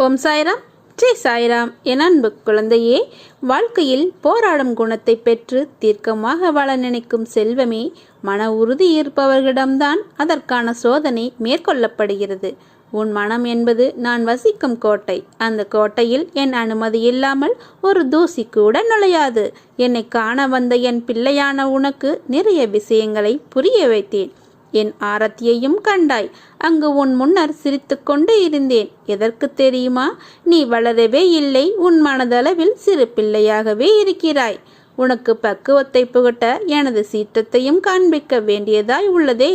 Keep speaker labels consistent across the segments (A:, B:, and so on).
A: ஓம் சாய்ராம், ஜெய் சாய்ராம். என் அன்பு குழந்தையே, வாழ்க்கையில் போராடும் குணத்தை பெற்று தீர்க்கமாக வாழ நினைக்கும் செல்வமே, மன உறுதி இருப்பவர்களிடம்தான் அதற்கான சோதனை மேற்கொள்ளப்படுகிறது. உன் மனம் என்பது நான் வசிக்கும் கோட்டை. அந்த கோட்டையில் என் அனுமதி இல்லாமல் ஒரு தூசி கூட நுழையாது. என்னை காண வந்த என் பிள்ளையான உனக்கு நிறைய விஷயங்களை புரிய வைத்தேன். என் ஆரத்தியையும் கண்டாய். அங்கு உன் முன்னர் சிரித்து கொண்டு இருந்தேன். எதற்கு தெரியுமா? நீ வளரவே இல்லை. உன் மனதளவில் சிறு பிள்ளையாகவே இருக்கிறாய். உனக்கு பக்குவத்தை புகட்ட எனது சீற்றத்தையும் காண்பிக்க வேண்டியதாய் உள்ளதே.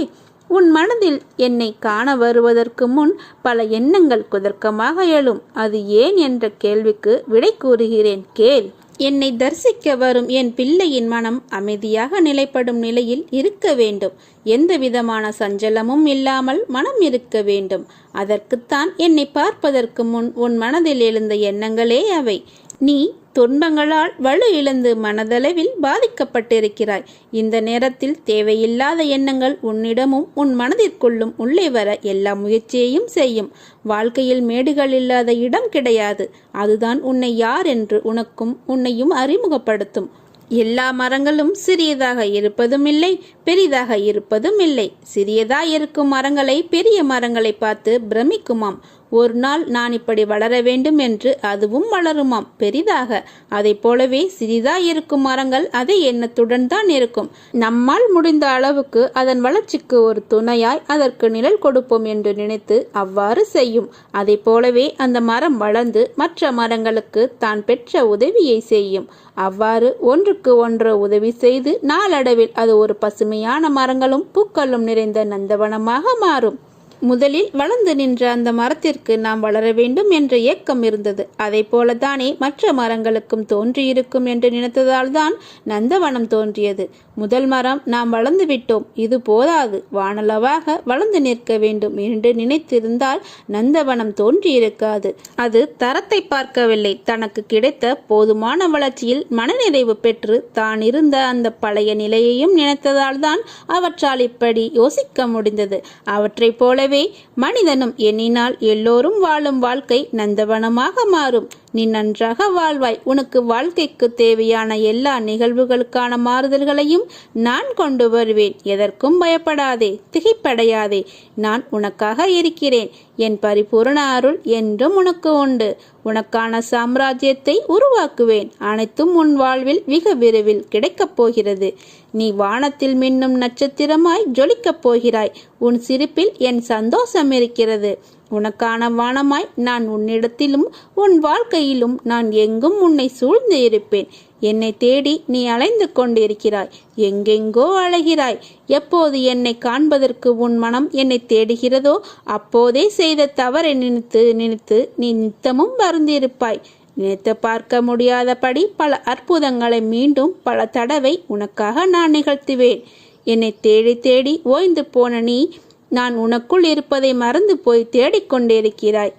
A: உன் மனதில் என்னை காண வருவதற்கு முன் பல எண்ணங்கள் குதர்க்கமாக எழும். அது ஏன் என்ற கேள்விக்கு விடை கூறுகிறேன், கேள். என்னை தரிசிக்க வரும் என் பிள்ளையின் மனம் அமைதியாக நிலைப்படும் நிலையில் இருக்க வேண்டும். எந்த விதமான சஞ்சலமும் இல்லாமல் மனம் இருக்க வேண்டும். அதற்குத்தான் என்னை பார்ப்பதற்கு முன் உன் மனதில் எழுந்த எண்ணங்களே அவை. நீ துன்பங்களால் வலு இழந்து மனதளவில் பாதிக்கப்பட்டிருக்கிறாய். இந்த நேரத்தில் தேவையில்லாத எண்ணங்கள் உன்னிடமும் உன் மனதிற்குள்ளும் உள்ளே வர எல்லா முயற்சியையும் செய்யும். வாழ்க்கையில் மேடுகள் இல்லாத இடம் கிடையாது. அதுதான் உன்னை யார் என்று உனக்கும் உன்னையும் அறிமுகப்படுத்தும். எல்லா மரங்களும் சிறியதாக இருப்பதும் இல்லை, பெரிதாக இருப்பதும் இல்லை. சிறியதாய் இருக்கும் மரங்களை பெரிய மரங்களை பார்த்து பிரமிக்குமாம். ஒரு நாள் நான் இப்படி வளர வேண்டும் என்று அதுவும் வளருமாம், பெரிதாக. அதை போலவே சிறிதாய் இருக்கும் மரங்கள் அதே எண்ணத்துடன் தான் இருக்கும். நம்மால் முடிந்த அளவுக்கு அதன் வளர்ச்சிக்கு ஒரு துணையாய் அதற்கு நிழல் கொடுப்போம் என்று நினைத்து அவ்வாறு செய்யும். அதை போலவே அந்த மரம் வளர்ந்து மற்ற மரங்களுக்கு தான் பெற்ற உதவியை செய்யும். அவ்வாறு ஒன்றுக்கு ஒன்று உதவி செய்து நாளடைவில் அது ஒரு பசுமையான மரங்களும் பூக்களும் நிறைந்த நந்தவனமாக மாறும். முதலில் வளர்ந்து நின்ற அந்த மரத்திற்கு நாம் வளர வேண்டும் என்ற ஏக்கம் இருந்தது. அதை போலதானே மற்ற மரங்களுக்கும் தோன்றியிருக்கும் என்று நினைத்ததால் தான் நந்தவனம் தோன்றியது. முதல் மரம் நாம் வளர்ந்து விட்டோம், இது போதாது, வானளவாக வளர்ந்து நிற்க வேண்டும் என்று நினைத்திருந்தால் நந்தவனம் தோன்றியிருக்காது. அது தரத்தை பார்க்கவில்லை. தனக்கு கிடைத்த போதுமான வளர்ச்சியில் மனநிறைவு பெற்று தான் இருந்த அந்த பழைய நிலையையும் நினைத்ததால் தான் அவற்றால் இப்படி யோசிக்க முடிந்தது. அவற்றை போலவே மனிதனும் எண்ணினால் எல்லோரும் வாழும் வாழ்க்கை நந்தவனமாக மாறும். நீ நன்றாக வாழ்வாய். உனக்கு வாழ்க்கைக்கு தேவையான எல்லா நிகழ்வுகளுக்கான மாறுதல்களையும் நான் கொண்டு வருவேன். எதற்கும் பயப்படாதே, திகைப்படையாதே. நான் உனக்காக இருக்கிறேன். என் பரிபூரண அருள் என்றும் உனக்கு உண்டு. உனக்கான சாம்ராஜ்யத்தை உருவாக்குவேன். அனைத்தும் உன் வாழ்வில் மிக விரைவில் கிடைக்கப் போகிறது. நீ வானத்தில் மின்னும் நட்சத்திரமாய் ஜொலிக்கப் போகிறாய். உன் சிரிப்பில் என் சந்தோஷம் இருக்கிறது. உனக்கான வானமாய் நான் உன்னிடத்திலும் உன் வாழ்க்கையிலும் நான் எங்கும் உன்னை சூழ்ந்து இருப்பேன். என்னை தேடி நீ அலைந்து கொண்டிருக்கிறாய். எங்கெங்கோ அலைகிறாய். எப்போது என்னை காண்பதற்கு உன் மனம் என்னை தேடுகிறதோ அப்போதே செய்த தவறை நினைத்து நினைத்து நீ நித்தமும் வருந்திருப்பாய். நினைத்து பார்க்க முடியாதபடி பல அற்புதங்களை மீண்டும் பல தடவை உனக்காக நான் நிகழ்த்துவேன். என்னை தேடி தேடி ஓய்ந்து போன நீ நான் உனக்குள் இருப்பதை மறந்து போய் தேடிக்கொண்டிருக்கிறாய்.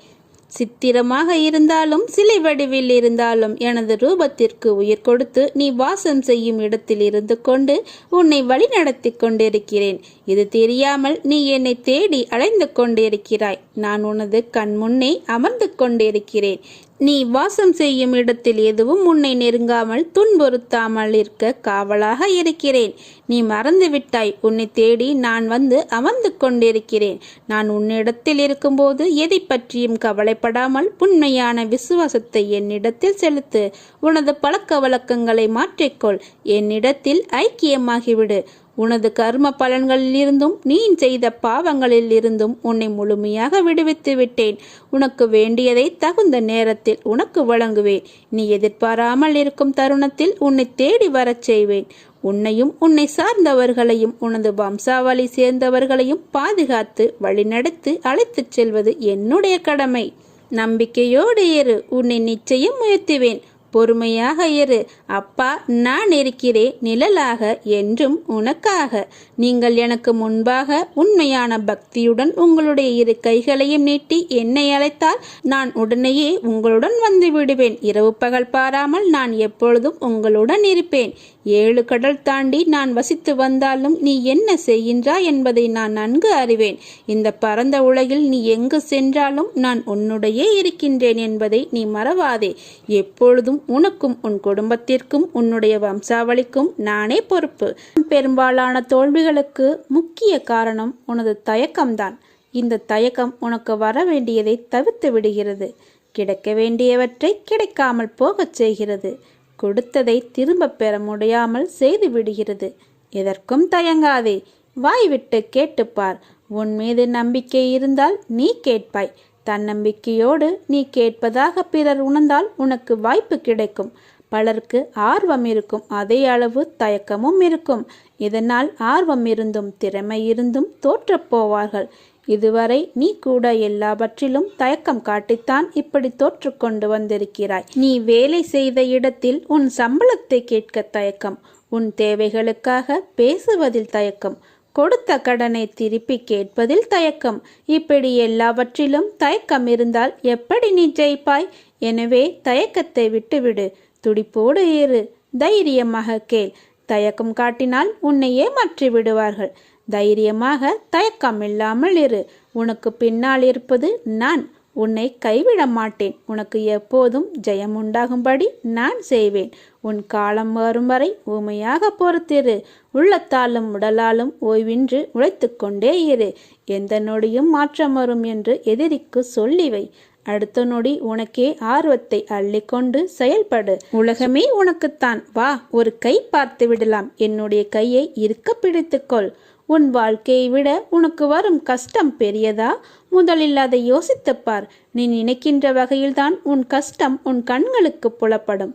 A: சித்திரமாக இருந்தாலும் சிலை வடிவில் இருந்தாலும் எனது ரூபத்திற்கு உயிர் கொடுத்து நீ வாசம் செய்யும் இடத்தில் இருந்து கொண்டு உன்னை வழி நடத்தி கொண்டிருக்கிறேன். இது தெரியாமல் நீ என்னை தேடி அலைந்து கொண்டிருக்கிறாய். நான் உனது கண் முன்னே அமர்ந்து கொண்டிருக்கிறேன். நீ வாசம் செய்யும் இடத்தில் எதுவும் உன்னை நெருங்காமல் துன்புறுத்தாமல் இருக்க காவலாக இருக்கிறேன். நீ மறந்து விட்டாய். உன்னை தேடி நான் வந்து அமர்ந்து கொண்டிருக்கிறேன். நான் உன்னிடத்தில் இருக்கும்போது எதை பற்றியும் கவலைப்படாமல் உண்மையான விசுவாசத்தை என்னிடத்தில் செலுத்து. உனது பழக்க வழக்கங்களை மாற்றிக்கொள். என்னிடத்தில் ஐக்கியமாகிவிடு. உனது கர்ம பலன்களில் இருந்தும் நீ செய்த பாவங்களில் இருந்தும் உன்னை முழுமையாக விடுவித்து விட்டேன். உனக்கு வேண்டியதை தகுந்த நேரத்தில் உனக்கு வழங்குவேன். நீ எதிர்பாராமல் இருக்கும் தருணத்தில் உன்னை தேடி வரச் செய்வேன். உன்னையும் உன்னை சார்ந்தவர்களையும் உனது வம்சாவளி சேர்ந்தவர்களையும் பாதுகாத்து வழிநடத்தி அழைத்துச் செல்வது என்னுடைய கடமை. நம்பிக்கையோடு இரு. உன்னை நிச்சயம் உயர்த்துவேன். பொறுமையாக இரு. அப்பா நான் இருக்கிறேன் நிழலாக என்றும் உனக்காக. நீங்கள் எனக்கு முன்பாக உண்மையான பக்தியுடன் உங்களுடைய இரு கைகளையும் நீட்டி என்னை அழைத்தால் நான் உடனேயே உங்களுடன் வந்து விடுவேன். இரவு பகல் பாராமல் நான் எப்பொழுதும் உங்களுடன் இருப்பேன். 7 கடல் தாண்டி நான் வசித்து வந்தாலும் நீ என்ன செய்கின்றாய் என்பதை நான் நன்கு அறிவேன். இந்த பரந்த உலகில் நீ எங்கு சென்றாலும் நான் உன்னுடைய இருக்கின்றேன் என்பதை நீ மறவாதே. எப்பொழுதும் உனக்கும் உன் குடும்பத்திற்கும் உன்னுடைய வம்சாவளிக்கும் நானே பொறுப்பு. பெரும்பாலான தோல்விகளுக்கு முக்கிய காரணம் உனது தயக்கம்தான். இந்த தயக்கம் உனக்கு வர வேண்டியதை தவிர்த்து விடுகிறது. கிடைக்க வேண்டியவற்றை கிடைக்காமல் போகச் செய்கிறது. கொடுத்ததை திரும்ப பெற முடியாமல் செய்து விடுகிறது. எதற்கும் தயங்காதே. வாய்விட்டு கேட்டுப்பார். உன் மீது நம்பிக்கை இருந்தால் நீ கேட்பாய். தன்னம்பிக்கையோடு நீ கேட்பதாக பிறர் உணர்ந்தால் உனக்கு வாய்ப்பு கிடைக்கும். பலருக்கு ஆர்வம் இருக்கும், அதே அளவு தயக்கமும் இருக்கும். இதனால் ஆர்வம் இருந்தும் திறமை இருந்தும் தோற்றப்போவார்கள். இதுவரை நீ கூட எல்லாவற்றிலும் தயக்கம் காட்டித்தான் இப்படி தோற்று கொண்டு வந்திருக்கிறாய். நீ வேலை செய்த இடத்தில் உன் சம்பளத்தை கேட்க தயக்கம், உன் தேவைகளுக்காக பேசுவதில் தயக்கம், கொடுத்த கடனை திருப்பி கேட்பதில் தயக்கம். இப்படி எல்லாவற்றிலும் தயக்கம் இருந்தால் எப்படி நீ ஜெயிப்பாய்? எனவே தயக்கத்தை விட்டுவிடு. துடிப்போடு இரு. தைரியமாக கேள். தயக்கம் காட்டினால் உன்னை ஏமாற்றி விடுவார்கள். தைரியமாக தயக்கம் இல்லாமல் இரு. உனக்கு பின்னால் இருப்பது நான். உன்னை கைவிட மாட்டேன். உனக்கு எப்போதும் ஜெயம் உண்டாகும்படி நான் செய்வேன். உன் காலம் வரும் வரை ஊமையாக பொறுத்திரு. உள்ளத்தாலும் உடலாலும் ஓய்வின்றி உழைத்து கொண்டே இரு. எந்த நொடியும் மாற்றம் வரும் என்று எதிரிக்கு சொல்லிவை. அடுத்த நொடி உனக்கே ஆர்வத்தை அள்ளிக்கொண்டு செயல்படு. உலகமே உனக்குத்தான். வா, ஒரு கை பார்த்து விடலாம். என்னுடைய கையை இருக்க பிடித்துக்கொள். உன் வாழ்க்கையை விட உனக்கு வரும் கஷ்டம் பெரியதா? முதலில் அதை யோசித்துப்பார். நீ நினைக்கின்ற வகையில்தான் உன் கஷ்டம் உன் கண்களுக்கு புலப்படும்.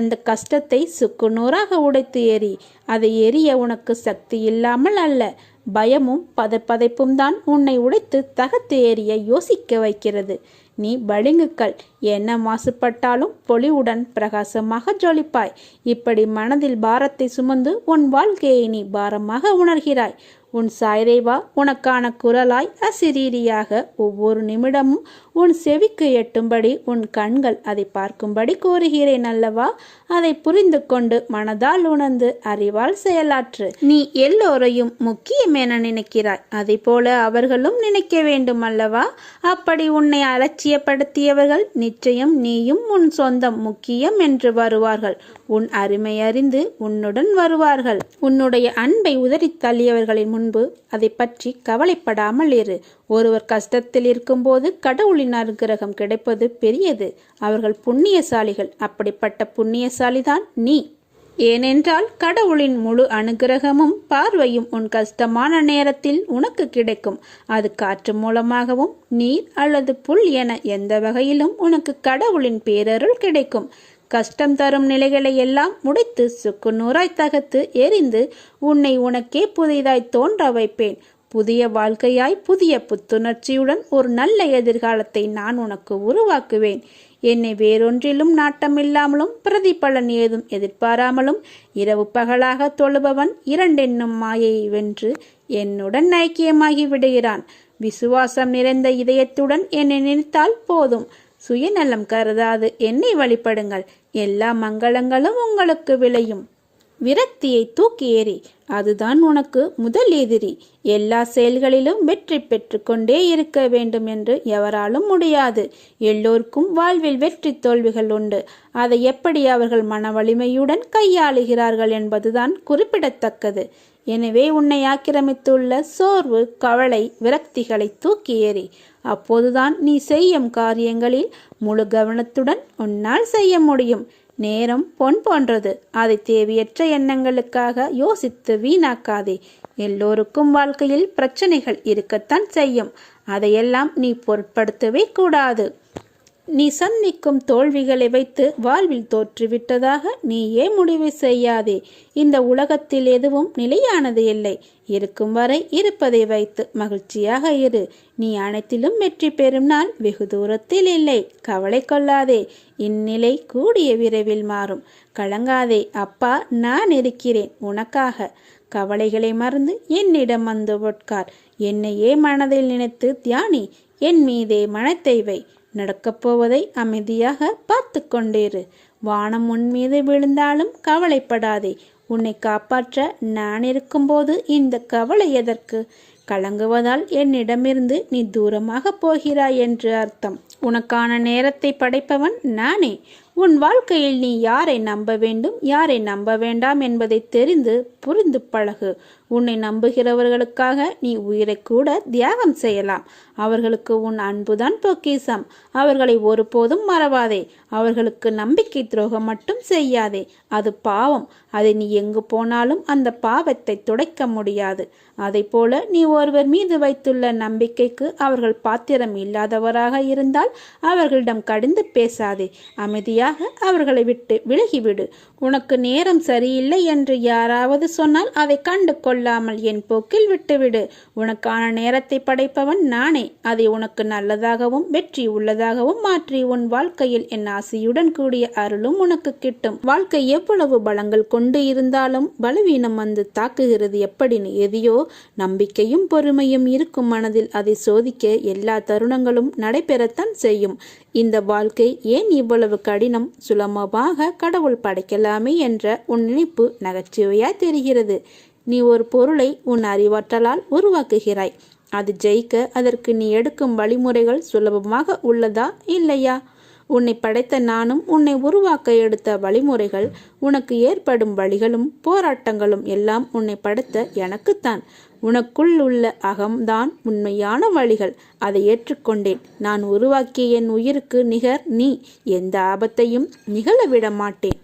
A: அந்த கஷ்டத்தை சுக்குநூறாக உடைத்து எறி. அதை எரிய உனக்கு சக்தி இல்லாமல் அல்ல, பயமும் பதைப்பும் தான் உன்னை உடைத்து தகர்த்து எறிய யோசிக்க வைக்கிறது. நீ பளிங்குக்கல். என்ன மாசுபட்டாலும் பொலிவுடன் பிரகாசமாக ஜொலிப்பாய். இப்படி மனதில் பாரத்தை சுமந்து உன் வாழ்க்கையை நீ பாரமாக உணர்கிறாய். உன் சாய்தேவா உனக்கான குரலாய் அசிரீரியாக ஒவ்வொரு நிமிடமும் உன் செவிக்கு எட்டும்படி உன் கண்கள் அதை பார்க்கும்படி கூறுகிறேன் அல்லவா? அதை புரிந்து கொண்டு மனதால் உணர்ந்து அறிவால் செயலாற்று. நீ எல்லோரையும் முக்கியம் என நினைக்கிறாய், அதை போல அவர்களும் நினைக்க வேண்டும் அல்லவா? அப்படி உன்னை அலட்சியப்படுத்தியவர்கள் நிச்சயம் நீயும் உன் சொந்தம் முக்கியம் என்று வருவார்கள். உன் அருமை அறிந்து உன்னுடன் வருவார்கள். உன்னுடைய அன்பை உதறி தள்ளியவர்களின் முன்பு அதை பற்றி கவலைப்படாமல் இரு. ஒருவர் கஷ்டத்தில் இருக்கும்போது கடவுளின் அனுகிரகம் கிடைப்பது பெரியது. அவர்கள் புண்ணியசாலிகள். அப்படிப்பட்ட புண்ணியசாலிதான் நீ. ஏனென்றால் கடவுளின் முழு அனுகிரகமும் பார்வையும் உன் கஷ்டமான நேரத்தில் உனக்கு கிடைக்கும். அது காற்று மூலமாகவும் நீர் அல்லது புல் என எந்த வகையிலும் உனக்கு கடவுளின் பேரருள் கிடைக்கும். கஷ்டம் தரும் நிலைகளை எல்லாம் உடைத்து சுக்குநூறாய் தகர்த்து எரிந்து உன்னை உனக்கே புதிதாய் தோன்ற வைப்பேன். புதிய வாழ்க்கையாய் புதிய புத்துணர்ச்சியுடன் ஒரு நல்ல எதிர்காலத்தை நான் உனக்கு உருவாக்குவேன். என்னை வேறொன்றிலும் நாட்டமில்லாமலும் பிரதிபலன் ஏதும் எதிர்பாராமலும் இரவு பகலாக தொழுபவன் 2 என்னும் மாயையை வென்று என்னுடன் ஐக்கியமாகி விடுகிறான். விசுவாசம் நிறைந்த இதயத்துடன் என்னை நினைத்தால் போதும். சுயநலம் கருதாது என்னை வழிபடுங்கள். எல்லா மங்களங்களும் உங்களுக்கு விளையும். விரக்தியை தூக்கி ஏறி. அதுதான் உனக்கு முதல் எதிரி. எல்லா செயல்களிலும் வெற்றி பெற்று கொண்டே இருக்க வேண்டும் என்று எவராலும் முடியாது. எல்லோருக்கும் வாழ்வில் வெற்றி தோல்விகள் உண்டு. அதை எப்படி அவர்கள் மன வலிமையுடன் கையாளுகிறார்கள் என்பதுதான் குறிப்பிடத்தக்கது. எனவே உன்னை ஆக்கிரமித்துள்ள சோர்வு, கவலை, விரக்திகளை தூக்கி ஏறி. அப்போதுதான் நீ செய்யும் காரியங்களில் முழு கவனத்துடன் உன்னால் செய்ய முடியும். நேரம் பொன் போன்றது. அதை தேவையற்ற எண்ணங்களுக்காக யோசித்து வீணாக்காதே. எல்லோருக்கும் வாழ்க்கையில் பிரச்சனைகள் இருக்கத்தான் செய்யும். அதையெல்லாம் நீ பொருட்படுத்தவே கூடாது. நீ சந்திக்கும் தோல்விகளை வைத்து வாழ்வில் தோற்றுவிட்டதாக நீயே முடிவு செய்யாதே. இந்த உலகத்தில் எதுவும் நிலையானது இல்லை. இருக்கும் வரை இருப்பதை வைத்து மகிழ்ச்சியாக இரு. நீ அனைத்திலும் வெற்றி பெறும் நாள் வெகு தூரத்தில் இல்லை. கவலை கொள்ளாதே. இந்நிலை கூடிய விரைவில் மாறும். கலங்காதே. அப்பா நான் இருக்கிறேன் உனக்காக. கவலைகளை மறந்து என்னிடம் வந்து உட்கார். என்னையே மனதில் நினைத்து தியானி. என் மீதே மனத்தை வை. நடக்கப் போவதை அமைதியாக பார்த்து கொண்டேரு. வானம் உன் மீது விழுந்தாலும் கவலைப்படாதே. உன்னை காப்பாற்ற நான் இருக்கும்போது இந்த கவலை எதற்கு? கலங்குவதால் என்னிடமிருந்து நீ தூரமாக போகிறாய் என்று அர்த்தம். உனக்கான நேரத்தை படைப்பவன் நானே. உன் வாழ்க்கையில் நீ யாரை நம்ப வேண்டும், யாரை நம்ப வேண்டாம் என்பதை தெரிந்து புரிந்து பழகு. உன்னை நம்புகிறவர்களுக்காக நீ உயிரை கூட தியாகம் செய்யலாம். அவர்களுக்கு உன் அன்புதான் பொக்கிஷம். அவர்களை ஒருபோதும் மறவாதே. அவர்களுக்கு நம்பிக்கை துரோகம் மட்டும் செய்யாதே. அது பாவம். அதை நீ எங்கு போனாலும் அந்த பாவத்தை துடைக்க முடியாது. அதை போல நீ ஒருவர் மீது வைத்துள்ள நம்பிக்கைக்கு அவர்கள் பாத்திரம் இல்லாதவராக இருந்தால் அவர்களிடம் கடிந்து பேசாதே. அமைதியாக அவர்களை விட்டு விலகிவிடு. உனக்கு நேரம் சரியில்லை என்று யாராவது சொன்னால் அதை கண்டு கொள்ளாமல் என் போக்கில் விட்டுவிடு. உனக்கான நேரத்தை படைப்பவன் நானே. அதை உனக்கு நல்லதாகவும் வெற்றி உள்ளதாகவும் மாற்றி உன் வாழ்க்கையில் என் ஆசையுடன் கூடிய அருளும் உனக்கு கிட்டும். வாழ்க்கை எவ்வளவு பலங்கள் கொண்டு இருந்தாலும் பலவீனம் வந்து தாக்குகிறது. எப்படி எதையோ நம்பிக்கையும் பொறுமையும் இருக்கும் மனதில் அதை சோதிக்க எல்லா தருணங்களும் நடைபெறத்தான் செய்யும். இந்த வாழ்க்கை ஏன் இவ்வளவு கடினம்? சுலபமாக கடவுள் படைக்கலாமே என்ற உன் நினைப்பு நகைச்சுவையாய் தெரிகிறது. நீ ஒரு பொருளை உன் அறிவாற்றலால் உருவாக்குகிறாய். அது ஜெயிக்க அதற்கு நீ எடுக்கும் வழிமுறைகள் சுலபமாக உள்ளதா இல்லையா? உன்னை படைத்த நானும் உன்னை உருவாக்க எடுத்த வழிமுறைகள், உனக்கு ஏற்படும் வழிகளும் போராட்டங்களும் எல்லாம் உன்னை படைத்த எனக்குத்தான். உனக்குள் உள்ள அகம்தான் உண்மையான வழிகள். அதை ஏற்றுக்கொண்டேன். நான் உருவாக்கிய என் உயிருக்கு நிகர் நீ. எந்த ஆபத்தையும் நிகழவிட மாட்டேன்.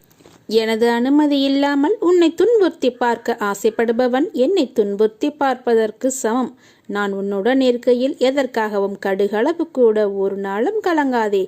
A: எனது அனுமதி இல்லாமல் உன்னை துன்புறுத்தி பார்க்க ஆசைப்படுபவன் என்னை துன்புறுத்தி பார்ப்பதற்கு சமம். நான் உன்னுடன் இருக்கையில் எதற்காகவும் கடுகளவு கூட ஒரு நாளும் கலங்காதே.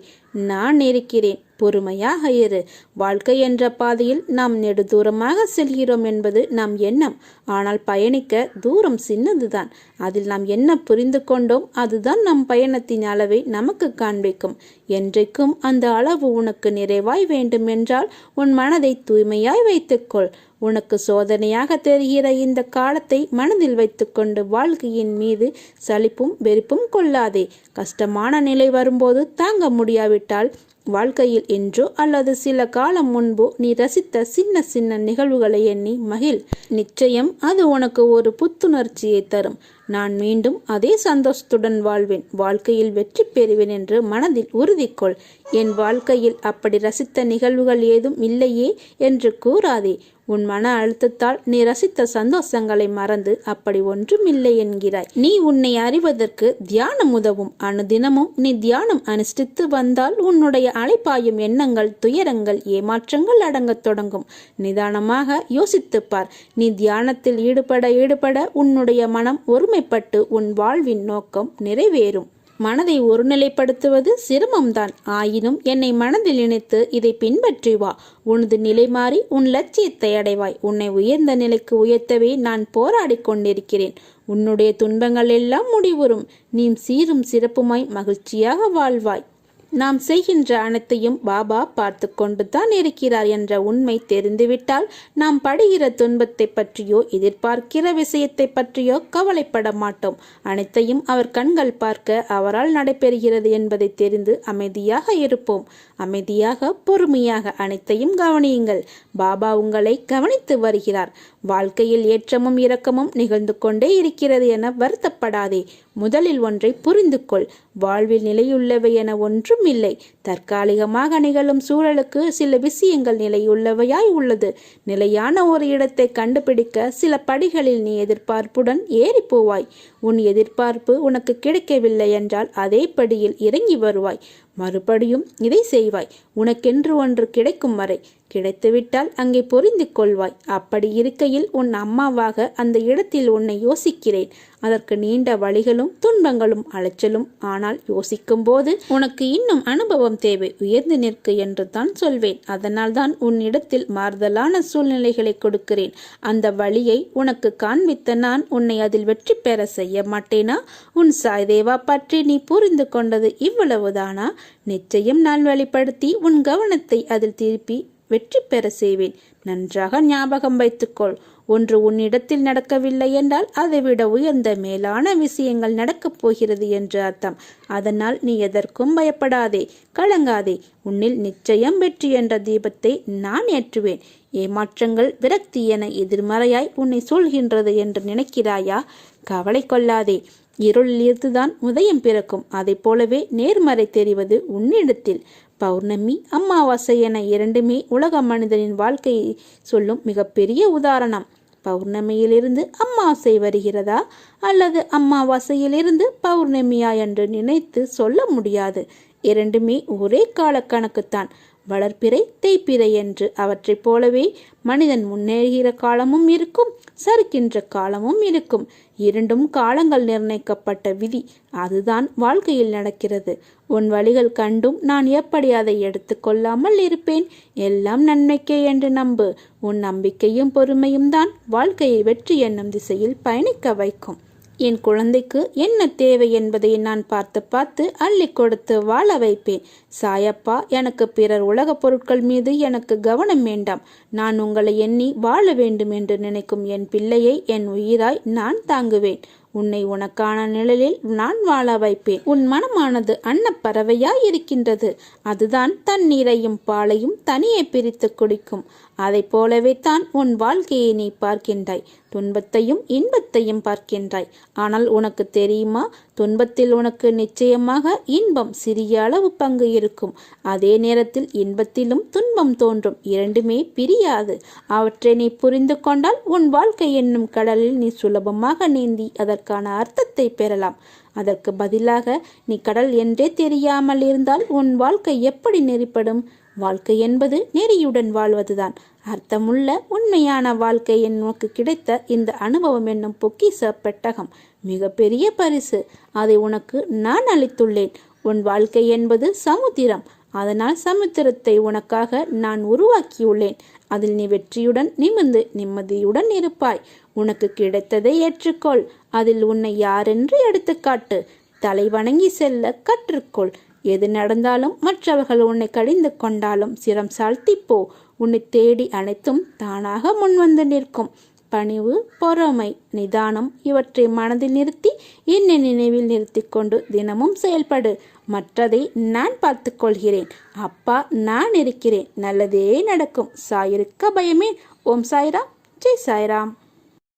A: நான் இருக்கிறேன். பொறுமையாக இரு. வாழ்க்கை என்ற பாதையில் நாம் நெடுதூரமாக செல்கிறோம் என்பது நம் எண்ணம். ஆனால் பயணிக்க தூரம் சின்னதுதான். அதில் நாம் என்ன புரிந்து கொண்டோம் அதுதான் நம் பயணத்தின் அளவை நமக்கு காண்பிக்கும். என்றைக்கும் அந்த அளவு உனக்கு நிறைவாய் வேண்டும் என்றால் உன் மனதை தூய்மையாய் வைத்துக்கொள். உனக்கு சோதனையாக தெரிகிற இந்த காலத்தை மனதில் வைத்துக்கொண்டு வாழ்க்கையின் மீது சலிப்பும் வெறுப்பும் கொள்ளாதே. கஷ்டமான நிலை வரும்போது தாங்க முடியாவிட்டால் வாழ்க்கையில் என்றோ அல்லது சில காலம் முன்போ நீ ரசித்த சின்ன சின்ன நிகழ்வுகளை எண்ணி மகிழ். நிச்சயம் அது உனக்கு ஒரு புத்துணர்ச்சியை தரும். நான் மீண்டும் அதே சந்தோஷத்துடன் வாழ்வேன். வாழ்க்கையில் வெற்றி பெறுவேன் என்று மனதில் உறுதி கொள். என் வாழ்க்கையில் அப்படி ரசித்த நிகழ்வுகள் ஏதும் இல்லையே என்று கூறாதே. உன் மன அழுத்தத்தால் நீ ரசித்த சந்தோஷங்களை மறந்து அப்படி ஒன்றும் இல்லை என்கிறாய். நீ உன்னை அறிவதற்கு தியானம் உதவும். அனுதினமும் நீ தியானம் அனுஷ்டித்து வந்தால் உன்னுடைய அலைப்பாயும் எண்ணங்கள், துயரங்கள், ஏமாற்றங்கள் அடங்கத் தொடங்கும். நிதானமாக யோசித்துப்பார். நீ தியானத்தில் ஈடுபட உன்னுடைய மனம் ஒருமைப்பட்டு உன் வாழ்வின் நோக்கம் நிறைவேறும். மனதை ஒருநிலைப்படுத்துவது சிரமம்தான். ஆயினும் என்னை மனதில் நினைத்து இதை பின்பற்றி வா. உனது நிலை மாறி உன் லட்சியத்தை அடைவாய். உன்னை உயர்ந்த நிலைக்கு உயர்த்தவே நான் போராடி கொண்டிருக்கிறேன். உன்னுடைய துன்பங்கள் எல்லாம் முடிவுறும். நீ சீரும் சிறப்புமாய் மகிழ்ச்சியாக வாழ்வாய். நாம் செய்கின்ற அனைத்தையும் பாபா பார்த்து கொண்டு தான் இருக்கிறார் என்ற உண்மை தெரிந்துவிட்டால் நாம் படுகிற துன்பத்தை பற்றியோ எதிர்பார்க்கிற விஷயத்தை பற்றியோ கவலைப்பட மாட்டோம். அனைத்தையும் அவர் கண்கள் பார்க்க அவரால் நடைபெறுகிறது என்பதை தெரிந்து அமைதியாக இருப்போம். அமைதியாக பொறுமையாக அனைத்தையும் கவனியுங்கள். பாபா உங்களை கவனித்து வருகிறார். வாழ்க்கையில் ஏற்றமும் இரக்கமும் நிகழ்ந்து கொண்டே இருக்கிறது என வருத்தப்படாதே. முதலில் ஒன்றை புரிந்து கொள். வாழ்வில் நிலையுள்ளவை என ஒன்றும் இல்லை. தற்காலிகமாக நிகழும் சூழலுக்கு சில விஷயங்கள் நிலையுள்ளவையாய் உள்ளது. நிலையான ஒரு இடத்தை கண்டுபிடிக்க சில படிகளில் நீ எதிர்பார்ப்புடன் ஏறி போவாய். உன் எதிர்பார்ப்பு உனக்கு கிடைக்கவில்லை என்றால் அதே படியில் இறங்கி வருவாய். மறுபடியும் இதை செய்வாய். உனக்கென்று ஒன்று கிடைக்கும் வரை. கிடைத்துவிட்டால் அங்கே பொரிந்து கொள்வாய். அப்படி இருக்கையில் உன் அம்மாவாக அந்த இடத்தில் உன்னை யோசிக்கிறேன். அதற்கு நீண்ட வழிகளும் துன்பங்களும் அலைச்சலும். ஆனால் யோசிக்கும் போது உனக்கு இன்னும் அனுபவம் தேவை. உயர்ந்து நிற்க என்று தான் சொல்வேன். அதனால் தான் உன்னிடத்தில் மாறுதலான சூழ்நிலைகளை கொடுக்கிறேன். அந்த வழியை உனக்கு காண்பித்த நான் உன்னை அதில் வெற்றி பெற செய்ய மாட்டேனா? உன் சாய்தேவா பற்றி நீ புரிந்து கொண்டது இவ்வளவுதானா? நிச்சயம் நான் வெளிப்படுத்தி உன் கவனத்தை அதில் திருப்பி வெற்றி பெற செய்வேன். நன்றாக ஞாபகம் வைத்துக்கொள். ஒன்று உன்னிடத்தில் நடக்கவில்லை என்றால் அதைவிட உயர்ந்த மேலான விஷயங்கள் நடக்கப் போகிறது என்று அர்த்தம். அதனால் நீ எதற்கும் பயப்படாதே, கலங்காதே. உன்னில் நிச்சயம் வெற்றி என்ற தீபத்தை நான் ஏற்றுவேன். ஏமாற்றங்கள், விரக்தி என எதிர்மறையாய் உன்னை சூழ்கின்றது என்று நினைக்கிறாயா? கவலை கொள்ளாதே. இருளில் இருந்துதான் உதயம் பிறக்கும். அதை போலவே நேர்மறை தெரிவது உன்னிடத்தில். பௌர்ணமி, அமாவாசை என இரண்டுமே உலக மனிதனின் வாழ்க்கையை சொல்லும் மிகப்பெரிய உதாரணம். பௌர்ணமியிலிருந்து அமாவாசை வருகிறதா அல்லது அமாவாசையிலிருந்து பௌர்ணமியா என்று நினைத்து சொல்ல முடியாது. இரண்டுமே ஒரே கால கணக்குத்தான். வளர்ப்பிறை தேய்ப்பிறை என்று. அவற்றைப் போலவே மனிதன் முன்னேறுகிற காலமும் இருக்கும், சறுக்கின்ற காலமும் இருக்கும். இரண்டும் காலங்கள் நிர்ணயிக்கப்பட்ட விதி. அதுதான் வாழ்க்கையில் நடக்கிறது. உன் வழிகள் கண்டும் நான் எப்படி அதை எடுத்து கொள்ளாமல் இருப்பேன்? எல்லாம் நன்மைக்கே என்று நம்பு. உன் நம்பிக்கையும் பொறுமையும் தான் வாழ்க்கையை வெற்றி என்னும் திசையில் பயணிக்க வைக்கும். என் குழந்தைக்கு என்ன தேவை என்பதை நான் பார்த்து அள்ளி கொடுத்து வாழ வைப்பேன். சாயப்பா, எனக்கு பிறர் உலக பொருட்கள் மீது எனக்கு கவனம் வேண்டாம். நான் உங்களை எண்ணி வாழ வேண்டும் என்று நினைக்கும் என் பிள்ளையை என் உயிராய் நான் தாங்குவேன். உன்னை உனக்கான நிழலில் நான் வாழ வைப்பேன். உன் மனமானது அன்னப்பறவையாய் இருக்கின்றது. அதுதான் தண்ணீரையும் பாலையும் தனியே பிரித்து குடிக்கும். அதை போலவே தான் உன் வாழ்க்கையை நீ பார்க்கின்றாய். துன்பத்தையும் இன்பத்தையும் பார்க்கின்றாய். ஆனால் உனக்கு தெரியுமா, துன்பத்தில் உனக்கு நிச்சயமாக இன்பம் சிறிய அளவு பங்கு இருக்கும். அதே நேரத்தில் இன்பத்திலும் துன்பம் தோன்றும். இரண்டுமே பிரியாது. அவற்றை நீ புரிந்து கொண்டால் உன் வாழ்க்கை என்னும் கடலில் நீ சுலபமாக நீந்தி அதற்கான அர்த்தத்தை பெறலாம். அதற்கு பதிலாக நீ கடல் என்றே தெரியாமல் இருந்தால் உன் வாழ்க்கை எப்படி நெறிப்படும்? வாழ்க்கை என்பது நெறியுடன் வாழ்வதுதான். அர்த்தமுள்ள உண்மையான வாழ்க்கை உனக்கு கிடைத்த இந்த அனுபவம் என்னும் பொக்கிஷ பெட்டகம் மிக பெரிய பரிசு. அதை உனக்கு நான் அளித்துள்ளேன். உன் வாழ்க்கை என்பது சமுத்திரம். அதனால் சமுத்திரத்தை உனக்காக நான் உருவாக்கியுள்ளேன். அதில் நீ வெற்றியுடன் நிமிர்ந்து நிம்மதியுடன் இருப்பாய். உனக்கு கிடைத்ததை ஏற்றுக்கொள். அதில் உன்னை யாரென்று எடுத்துக்காட்டு. தலை வணங்கி செல்ல கற்றுக்கொள். எது நடந்தாலும், மற்றவர்கள் உன்னை கடிந்து கொண்டாலும் சிரம் சாழ்த்திப்போ. உன்னை தேடி அனைத்தும் தானாக முன்வந்து நிற்கும். பணிவு, பொறுமை, நிதானம் இவற்றை மனதில் நிறுத்தி என்னை நினைவில் நிறுத்தி கொண்டு தினமும் செயல்படு. மற்றதை நான் பார்த்து கொள்கிறேன். அப்பா நான் இருக்கிறேன். நல்லதே நடக்கும். சாயிருக்க பயமே. ஓம் சாய்ராம். ஜெய் சாய்ராம்.